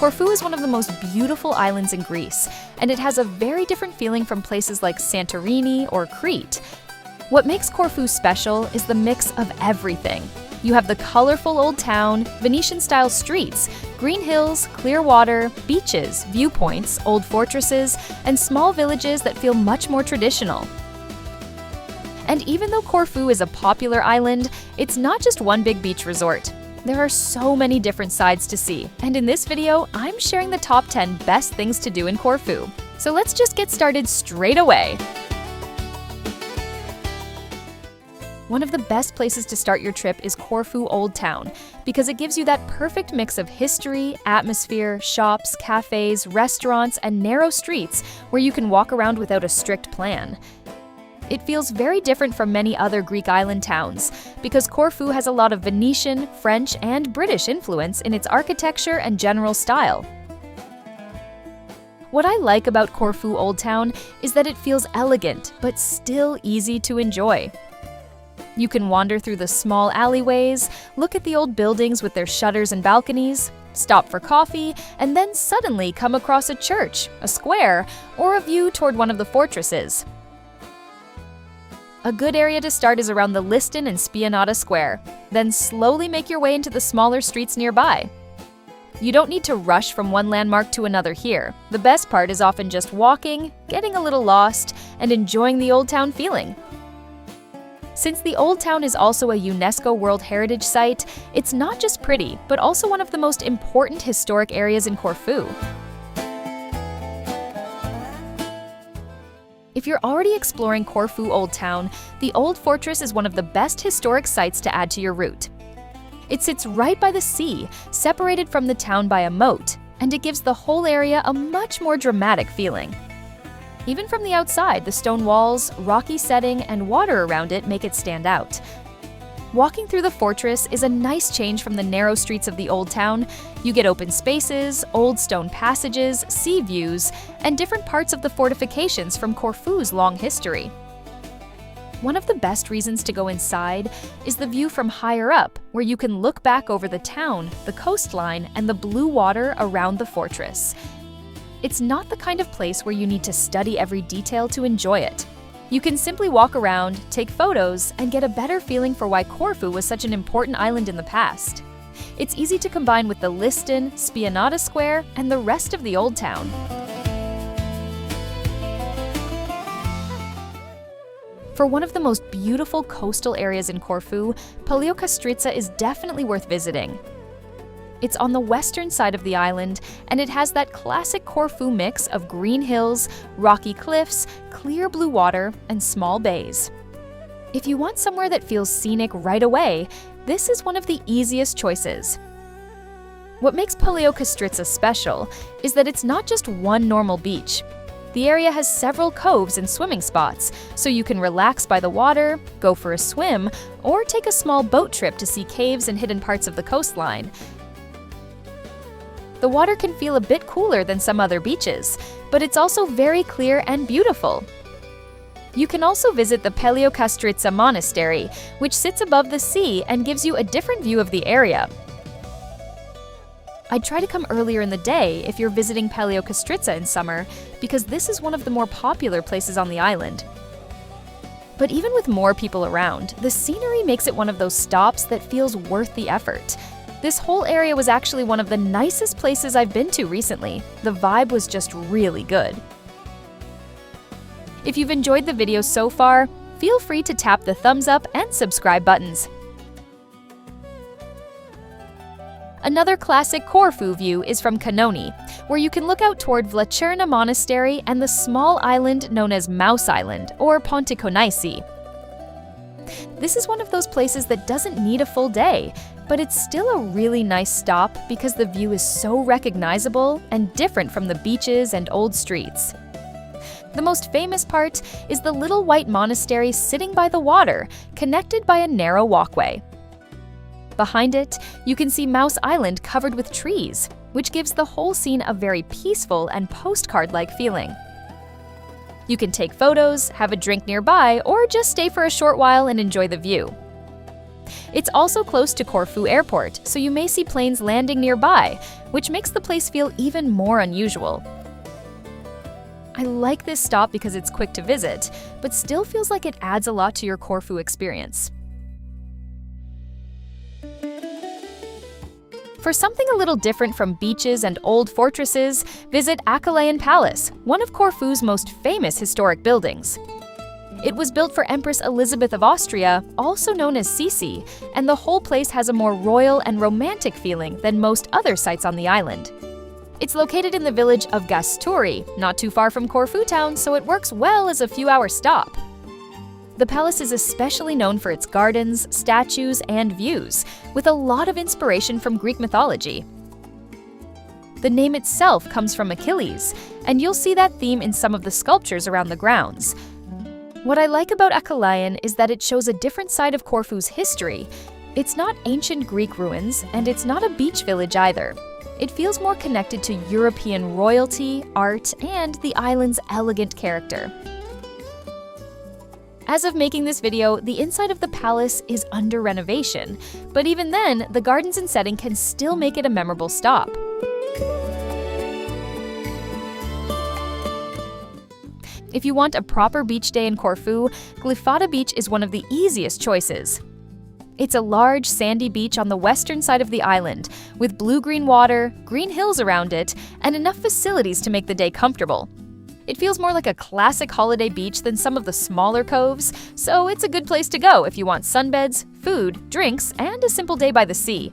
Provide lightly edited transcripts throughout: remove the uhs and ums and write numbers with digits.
Corfu is one of the most beautiful islands in Greece, and it has a very different feeling from places like Santorini or Crete. What makes Corfu special is the mix of everything. You have the colorful old town, Venetian-style streets, green hills, clear water, beaches, viewpoints, old fortresses, and small villages that feel much more traditional. And even though Corfu is a popular island, it's not just one big beach resort. There are so many different sides to see, and in this video, I'm sharing the top 10 best things to do in Corfu. So let's just get started straight away. One of the best places to start your trip is Corfu Old Town, because it gives you that perfect mix of history, atmosphere, shops, cafes, restaurants, and narrow streets where you can walk around without a strict plan. It feels very different from many other Greek island towns, because Corfu has a lot of Venetian, French, and British influence in its architecture and general style. What I like about Corfu Old Town is that it feels elegant, but still easy to enjoy. You can wander through the small alleyways, look at the old buildings with their shutters and balconies, stop for coffee, and then suddenly come across a church, a square, or a view toward one of the fortresses. A good area to start is around the Liston and Spianada Square, then slowly make your way into the smaller streets nearby. You don't need to rush from one landmark to another here. The best part is often just walking, getting a little lost, and enjoying the old town feeling. Since the Old Town is also a UNESCO World Heritage Site, it's not just pretty, but also one of the most important historic areas in Corfu. If you're already exploring Corfu Old Town, the Old Fortress is one of the best historic sites to add to your route. It sits right by the sea, separated from the town by a moat, and it gives the whole area a much more dramatic feeling. Even from the outside, the stone walls, rocky setting, and water around it make it stand out. Walking through the fortress is a nice change from the narrow streets of the old town. You get open spaces, old stone passages, sea views, and different parts of the fortifications from Corfu's long history. One of the best reasons to go inside is the view from higher up, where you can look back over the town, the coastline, and the blue water around the fortress. It's not the kind of place where you need to study every detail to enjoy it. You can simply walk around, take photos, and get a better feeling for why Corfu was such an important island in the past. It's easy to combine with the Liston, Spianada Square, and the rest of the old town. For one of the most beautiful coastal areas in Corfu, Paleokastritsa is definitely worth visiting. It's on the western side of the island, and it has that classic Corfu mix of green hills, rocky cliffs, clear blue water, and small bays. If you want somewhere that feels scenic right away, this is one of the easiest choices. What makes Paleokastritsa special is that it's not just one normal beach. The area has several coves and swimming spots, so you can relax by the water, go for a swim, or take a small boat trip to see caves and hidden parts of the coastline. The water can feel a bit cooler than some other beaches, but it's also very clear and beautiful. You can also visit the Paleokastritsa Monastery, which sits above the sea and gives you a different view of the area. I'd try to come earlier in the day if you're visiting Paleokastritsa in summer, because this is one of the more popular places on the island. But even with more people around, the scenery makes it one of those stops that feels worth the effort. This whole area was actually one of the nicest places I've been to recently. The vibe was just really good. If you've enjoyed the video so far, feel free to tap the thumbs up and subscribe buttons. Another classic Corfu view is from Kanoni, where you can look out toward Vlacherna Monastery and the small island known as Mouse Island, or Ponticonaisi. This is one of those places that doesn't need a full day, but it's still a really nice stop because the view is so recognizable and different from the beaches and old streets. The most famous part is the little white monastery sitting by the water, connected by a narrow walkway. Behind it, you can see Mouse Island covered with trees, which gives the whole scene a very peaceful and postcard-like feeling. You can take photos, have a drink nearby, or just stay for a short while and enjoy the view. It's also close to Corfu Airport, so you may see planes landing nearby, which makes the place feel even more unusual. I like this stop because it's quick to visit, but still feels like it adds a lot to your Corfu experience. For something a little different from beaches and old fortresses, visit Achilleion Palace, one of Corfu's most famous historic buildings. It was built for Empress Elizabeth of Austria, also known as Sisi, and the whole place has a more royal and romantic feeling than most other sites on the island. It's located in the village of Gasturi, not too far from Corfu town, so it works well as a few-hour stop. The palace is especially known for its gardens, statues, and views, with a lot of inspiration from Greek mythology. The name itself comes from Achilles, and you'll see that theme in some of the sculptures around the grounds. What I like about Achilleion is that it shows a different side of Corfu's history. It's not ancient Greek ruins, and it's not a beach village either. It feels more connected to European royalty, art, and the island's elegant character. As of making this video, the inside of the palace is under renovation, but even then, the gardens and setting can still make it a memorable stop. If you want a proper beach day in Corfu, Glyfada Beach is one of the easiest choices. It's a large, sandy beach on the western side of the island, with blue-green water, green hills around it, and enough facilities to make the day comfortable. It feels more like a classic holiday beach than some of the smaller coves, so it's a good place to go if you want sunbeds, food, drinks, and a simple day by the sea.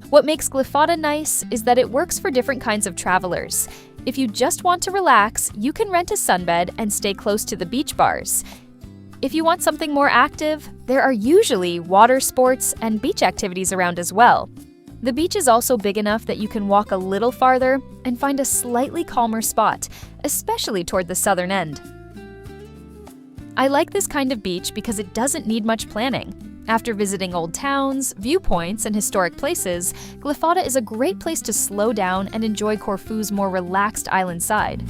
What makes Glyfada nice is that it works for different kinds of travelers. If you just want to relax, you can rent a sunbed and stay close to the beach bars. If you want something more active, there are usually water sports and beach activities around as well. The beach is also big enough that you can walk a little farther and find a slightly calmer spot, especially toward the southern end. I like this kind of beach because it doesn't need much planning. After visiting old towns, viewpoints, and historic places, Glyfada is a great place to slow down and enjoy Corfu's more relaxed island side.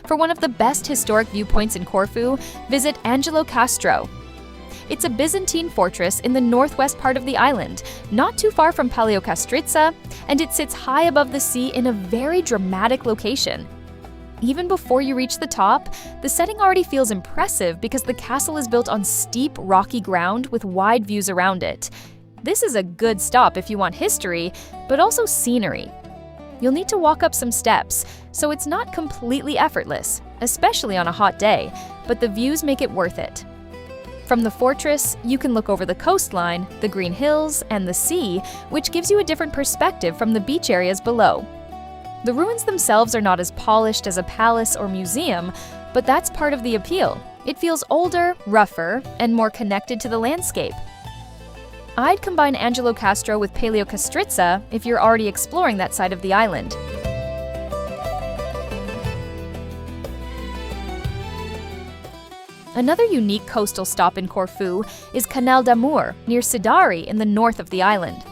For one of the best historic viewpoints in Corfu, visit Angelokastro. It's a Byzantine fortress in the northwest part of the island, not too far from Paleokastritsa, and it sits high above the sea in a very dramatic location. Even before you reach the top, the setting already feels impressive because the castle is built on steep, rocky ground with wide views around it. This is a good stop if you want history, but also scenery. You'll need to walk up some steps, so it's not completely effortless, especially on a hot day, but the views make it worth it. From the fortress, you can look over the coastline, the green hills, and the sea, which gives you a different perspective from the beach areas below. The ruins themselves are not as polished as a palace or museum, but that's part of the appeal. It feels older, rougher, and more connected to the landscape. I'd combine Angelokastro with Paleokastritsa if you're already exploring that side of the island. Another unique coastal stop in Corfu is Canal near Sidari in the north of the island.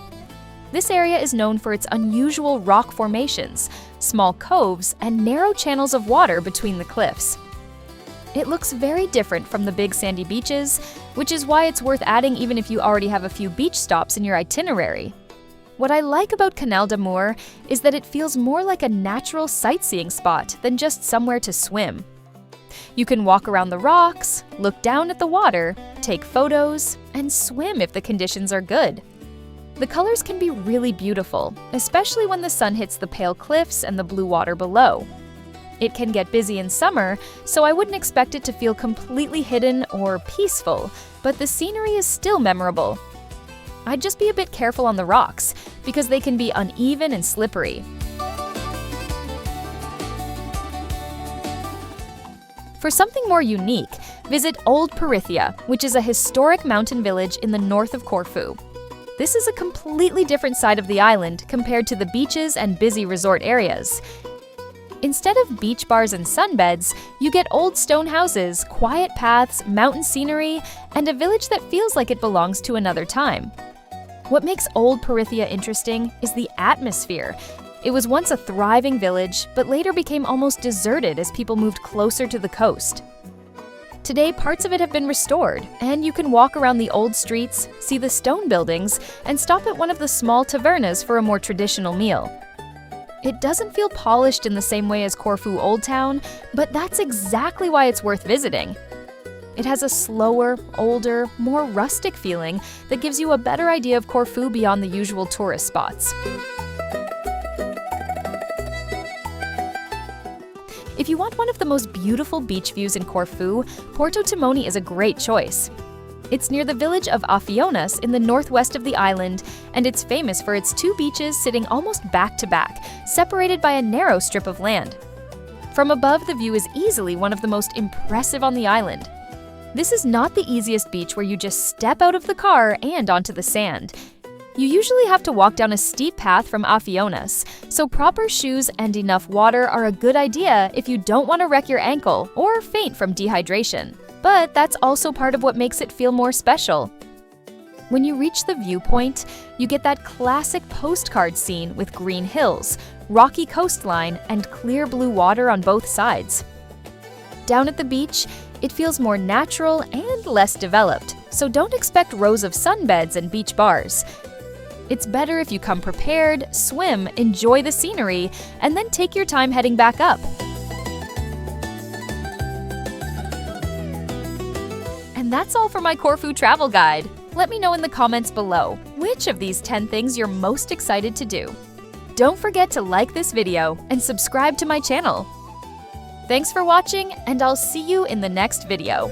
This area is known for its unusual rock formations, small coves, and narrow channels of water between the cliffs. It looks very different from the big sandy beaches, which is why it's worth adding even if you already have a few beach stops in your itinerary. What I like about Canal is that it feels more like a natural sightseeing spot than just somewhere to swim. You can walk around the rocks, look down at the water, take photos, and swim if the conditions are good. The colors can be really beautiful, especially when the sun hits the pale cliffs and the blue water below. It can get busy in summer, so I wouldn't expect it to feel completely hidden or peaceful, but the scenery is still memorable. I'd just be a bit careful on the rocks, because they can be uneven and slippery. For something more unique, visit Old Perithia, which is a historic mountain village in the north of Corfu. This is a completely different side of the island compared to the beaches and busy resort areas. Instead of beach bars and sunbeds, you get old stone houses, quiet paths, mountain scenery, and a village that feels like it belongs to another time. What makes Old Perithia interesting is the atmosphere. It was once a thriving village, but later became almost deserted as people moved closer to the coast. Today, parts of it have been restored, and you can walk around the old streets, see the stone buildings, and stop at one of the small tavernas for a more traditional meal. It doesn't feel polished in the same way as Corfu Old Town, but that's exactly why it's worth visiting. It has a slower, older, more rustic feeling that gives you a better idea of Corfu beyond the usual tourist spots. If you want one of the most beautiful beach views in Corfu, Porto Timoni is a great choice. It's near the village of Achilleion in the northwest of the island, and it's famous for its two beaches sitting almost back to back, separated by a narrow strip of land. From above, the view is easily one of the most impressive on the island. This is not the easiest beach where you just step out of the car and onto the sand. You usually have to walk down a steep path from Achilleion, so proper shoes and enough water are a good idea if you don't want to wreck your ankle or faint from dehydration. But that's also part of what makes it feel more special. When you reach the viewpoint, you get that classic postcard scene with green hills, rocky coastline, and clear blue water on both sides. Down at the beach, it feels more natural and less developed, so don't expect rows of sunbeds and beach bars. It's better if you come prepared, swim, enjoy the scenery, and then take your time heading back up. And that's all for my Corfu travel guide. Let me know in the comments below which of these 10 things you're most excited to do. Don't forget to like this video and subscribe to my channel. Thanks for watching, and I'll see you in the next video.